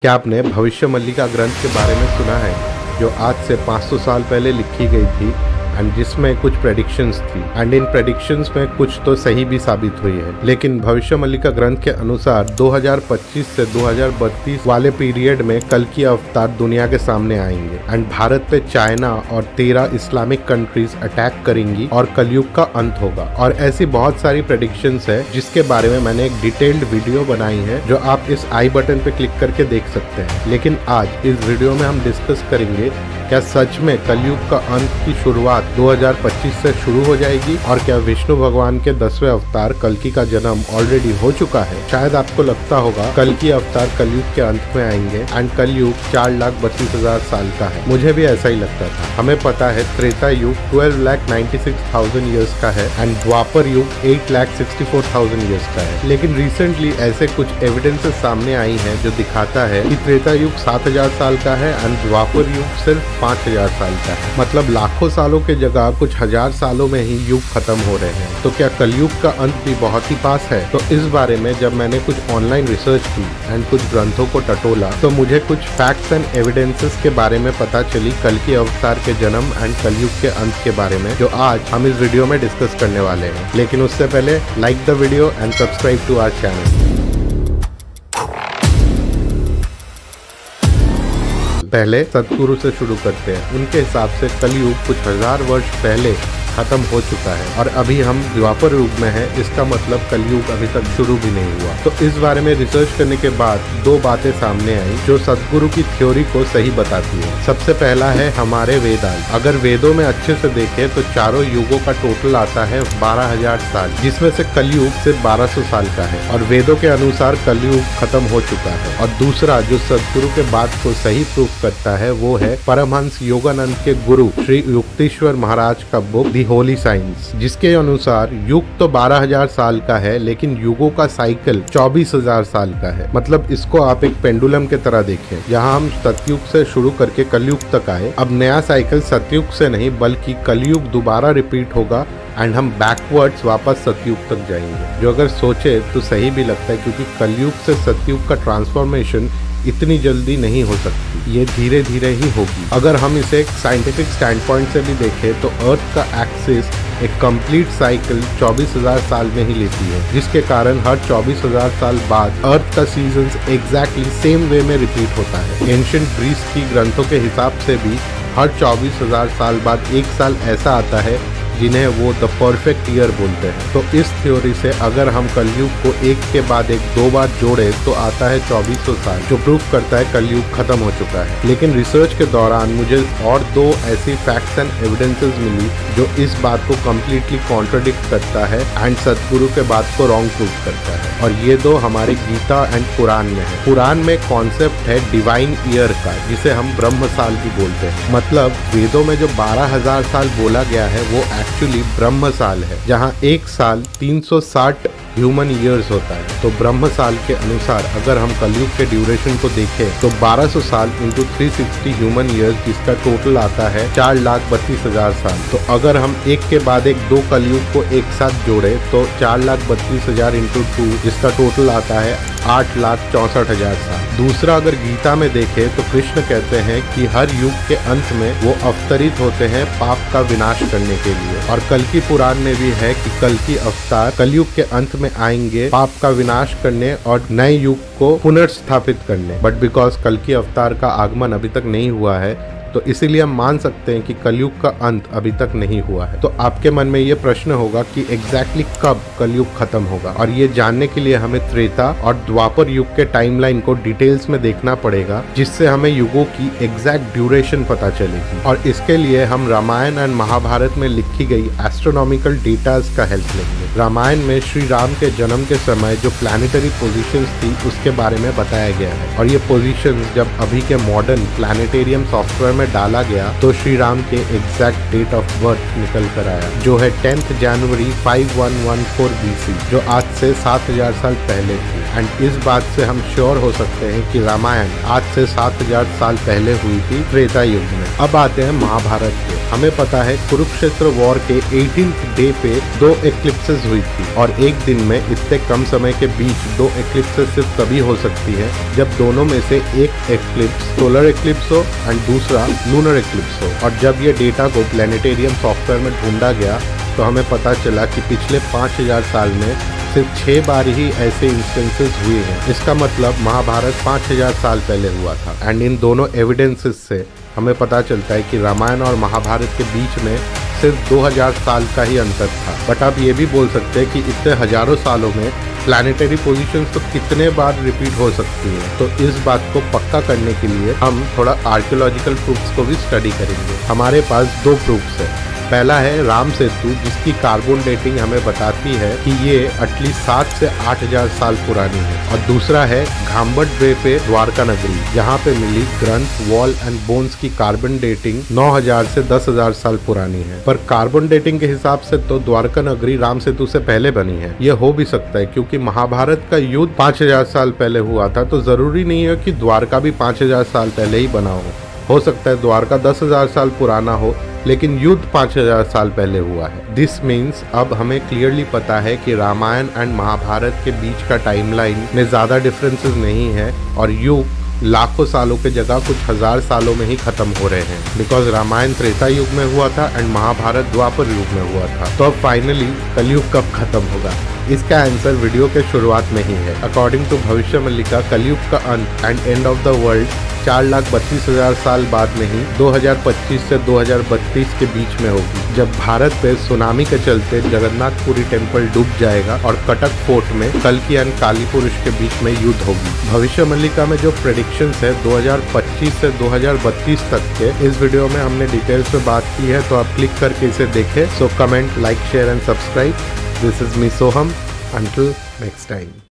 क्या आपने भविष्य मल्लिका ग्रंथ के बारे में सुना है, जो आज से 500 साल पहले लिखी गई थी एंड जिसमें कुछ प्रेडिक्शंस थी एंड इन प्रेडिक्शंस में कुछ तो सही भी साबित हुई है। लेकिन भविष्य मल्लिका ग्रंथ के अनुसार 2025 से 2032 वाले पीरियड में कल की अवतार दुनिया के सामने आएंगे एंड भारत पे चाइना और 13 इस्लामिक कंट्रीज अटैक करेंगी और कलयुग का अंत होगा। और ऐसी बहुत सारी प्रेडिक्शंस है जिसके बारे में मैंने एक डिटेल्ड वीडियो बनाई है जो आप इस आई बटन पे क्लिक करके देख सकते हैं। लेकिन आज इस वीडियो में हम डिस्कस करेंगे क्या सच में कलयुग का अंत की शुरुआत 2025 से शुरू हो जाएगी और क्या विष्णु भगवान के 10वें अवतार कल्कि का जन्म ऑलरेडी हो चुका है। शायद आपको लगता होगा कल्कि अवतार कलयुग के अंत में आएंगे एंड कलयुग 4,32,000 साल का है। मुझे भी ऐसा ही लगता था। हमें पता है त्रेता युग 12,96,000 ईयर्स का है एंड द्वापर युग 8,64,000 ईयर्स का है। लेकिन रिसेंटली ऐसे कुछ एविडेंसेस सामने आई हैं जो दिखाता है कि त्रेता युग 7,000 साल का है एंड द्वापर युग सिर्फ 5,000 साल का है। मतलब लाखों सालों के जगह कुछ हजार सालों में ही युग खत्म हो रहे हैं। तो क्या कलयुग का अंत भी बहुत ही पास है? तो इस बारे में जब मैंने कुछ ऑनलाइन रिसर्च की एंड कुछ ग्रंथों को टटोला तो मुझे कुछ फैक्ट्स एंड एविडेंसेस के बारे में पता चली कल्कि अवतार के जन्म एंड कलयुग के अंत के बारे में, जो आज हम इस वीडियो में डिस्कस करने वाले हैं। लेकिन उससे पहले like the video and subscribe to our channel. पहले सतगुरु से शुरू करते हैं। उनके हिसाब से कलयुग कुछ हजार वर्ष पहले खत्म हो चुका है और अभी हम द्वापर युग में हैं। इसका मतलब कलयुग अभी तक शुरू भी नहीं हुआ। तो इस बारे में रिसर्च करने के बाद दो बातें सामने आई जो सतगुरु की थ्योरी को सही बताती है। सबसे पहला है हमारे वेदांत। अगर वेदों में अच्छे से देखें तो चारों युगों का टोटल आता है 12,000 साल, जिसमें से कलयुग सिर्फ 1200 साल का है और वेदों के अनुसार कलयुग खत्म हो चुका है। और दूसरा जो सतगुरु के बात को सही प्रूफ करता है वो है परमहंस योगानंद के गुरु श्री युक्तेश्वर महाराज का बुक दी होली साइंस, जिसके अनुसार युग तो 12,000 साल का है लेकिन युगों का साइकिल 24,000 साल का है। मतलब इसको आप एक पेंडुलम के तरह देखें। यहाँ हम सतयुग से शुरू करके कलयुग तक आए। अब नया साइकिल सतयुग से नहीं बल्कि कलयुग दोबारा रिपीट होगा एंड हम बैकवर्ड्स वापस सतयुग तक जाएंगे, जो अगर सोचे तो सही भी लगता है क्योंकि कलयुग से सतयुग का ट्रांसफॉर्मेशन इतनी जल्दी नहीं हो सकती, ये धीरे धीरे ही होगी। अगर हम इसे एक साइंटिफिक स्टैंड पॉइंट से भी देखें तो अर्थ का एक्सिस एक कंप्लीट साइकिल 24,000 साल में ही लेती है, जिसके कारण हर 24,000 साल बाद अर्थ का सीजन्स एग्जैक्टली सेम वे में रिपीट होता है। एंशिएंट ग्रीस की ग्रंथों के हिसाब से भी हर 24,000 साल बाद एक साल ऐसा आता है जिन्हें वो द परफेक्ट ईयर बोलते हैं। तो इस थ्योरी से अगर हम कलयुग को एक के बाद एक 2 बार जोड़े तो आता है 2400 साल, जो प्रूफ करता है कलयुग खत्म हो चुका है। लेकिन रिसर्च के दौरान मुझे और दो ऐसी फैक्ट्स एंड एविडेंसेस मिली जो इस बात को कम्प्लीटली कॉन्ट्रडिक्ट करता है एंड सतगुरु के बात को रॉन्ग प्रूफ करता है। और ये दो हमारे गीता एंड पुराण में है। पुराण में कॉन्सेप्ट है डिवाइन ईयर का, जिसे हम ब्रह्म साल भी बोलते हैं। मतलब वेदों में जो 12,000 साल बोला गया है वो एक्चुअली ब्रह्म साल है, जहाँ एक साल 360 ह्यूमन ईयर्स होता है। तो ब्रह्म साल के अनुसार अगर हम कलयुग के ड्यूरेशन को देखें तो 1200 साल इंटू 360 ह्यूमन ईयर्स, जिसका टोटल आता है 4,32,000 साल। तो अगर हम एक के बाद एक 2 कलयुग को एक साथ जोड़े तो 4,32,000 इंटू 2, जिसका टोटल आता है 8,64,000 साल। दूसरा अगर गीता में देखें तो कृष्ण कहते हैं कि हर युग के अंत में वो अवतरित होते हैं पाप का विनाश करने के लिए। और कल्कि पुराण में भी है कि कल्कि अवतार कलयुग के अंत में आएंगे पाप का विनाश करने और नए युग को पुनर्स्थापित करने। बट बिकॉज कल्कि अवतार का आगमन अभी तक नहीं हुआ है तो इसीलिए हम मान सकते हैं कि कलयुग का अंत अभी तक नहीं हुआ है। तो आपके मन में ये प्रश्न होगा कि एग्जैक्टली कब कलयुग खत्म होगा, और ये जानने के लिए हमें त्रेता और द्वापर युग के टाइमलाइन को डिटेल्स में देखना पड़ेगा, जिससे हमें युगों की एग्जैक्ट ड्यूरेशन पता चलेगी। और इसके लिए हम रामायण एंड महाभारत में लिखी गई एस्ट्रोनॉमिकल डेटाज का हेल्प लेंगे। रामायण में श्री राम के जन्म के समय जो प्लानिटरी पोजीशंस थी उसके बारे में बताया गया है। और ये पोजीशंस जब अभी के मॉडर्न प्लानिटेरियम सॉफ्टवेयर में डाला गया तो श्री राम के एग्जैक्ट डेट ऑफ बर्थ निकल कर आया, जो है 10th जनवरी 5114 BC, जो आज से 7,000 साल पहले थी। एंड इस बात से हम श्योर हो सकते हैं कि रामायण आज से 7000 साल पहले हुई थी त्रेता युग में। अब आते हैं महाभारत के। हमें पता है कुरुक्षेत्र वॉर के 18th डे पे 2 एक्लिप्सेस हुई थी और एक दिन में इतने कम समय के बीच 2 एक्लिप्सेस सिर्फ तभी हो सकती है जब दोनों में से एक एक्लिप्स सोलर एक्लिप्स हो एंड दूसरा लूनर एक्लिप्स हो। और जब ये डेटा को प्लेनेटेरियम सॉफ्टवेयर में ढूंढा गया तो हमें पता चला कि पिछले 5000 साल में सिर्फ 6 बार ही ऐसे इंस्टेंसेस हुए हैं। इसका मतलब महाभारत 5000 साल पहले हुआ था। एंड इन दोनों एविडेंसेस से हमें पता चलता है कि रामायण और महाभारत के बीच में सिर्फ 2000 साल का ही अंतर था। बट आप ये भी बोल सकते हैं कि इतने हजारों सालों में प्लैनेटरी पोजीशंस तो कितने बार रिपीट हो सकती है। तो इस बात को पक्का करने के लिए हम थोड़ा आर्कियोलॉजिकल प्रूफ्स को भी स्टडी करेंगे। हमारे पास 2 प्रूफ्स है। पहला है राम सेतु, जिसकी कार्बन डेटिंग हमें बताती है कि ये एटलीस्ट 7 से 8000 साल पुरानी है। और दूसरा है घाम्बट वे पे द्वारका नगरी, जहाँ पे मिली ग्रंथ, वॉल एंड बोन्स की कार्बन डेटिंग 9000 से 10000 साल पुरानी है। पर कार्बन डेटिंग के हिसाब से तो द्वारका नगरी राम सेतु से पहले बनी है। यह हो भी सकता है क्योंकि महाभारत का युद्ध 5000 साल पहले हुआ था, तो जरूरी नहीं है कि द्वारका भी 5000 साल पहले ही बना हो सकता है द्वारका 10000 साल पुराना हो लेकिन युद्ध 5000 साल पहले हुआ है। दिस मीन्स अब हमें क्लियरली पता है कि रामायण एंड महाभारत के बीच का टाइमलाइन में ज्यादा डिफरेंसेस नहीं है और युग लाखों सालों के जगह कुछ हजार सालों में ही खत्म हो रहे हैं। बिकॉज रामायण त्रेता युग में हुआ था एंड महाभारत द्वापर युग में हुआ था। तो अब फाइनली कलयुग कब खत्म होगा? इसका आंसर वीडियो के शुरुआत में ही है। अकॉर्डिंग टू भविष्य मल्लिका, कलयुग का अंत and end of the world 4,32,000 साल बाद में ही 2025 से 2032 के बीच में होगी, जब भारत पे सुनामी के चलते जगन्नाथपुरी टेम्पल डूब जाएगा और कटक फोर्ट में कल्कि एंड काली पुरुष के बीच में युद्ध होगी। भविष्य मल्लिका में जो प्रेडिक्शंस है 2025 से 2032 तक के, इस वीडियो में हमने डिटेल्स पे बात की है, तो आप क्लिक करके इसे देखें। So comment, like, share and subscribe. This is me Soham. Until next time.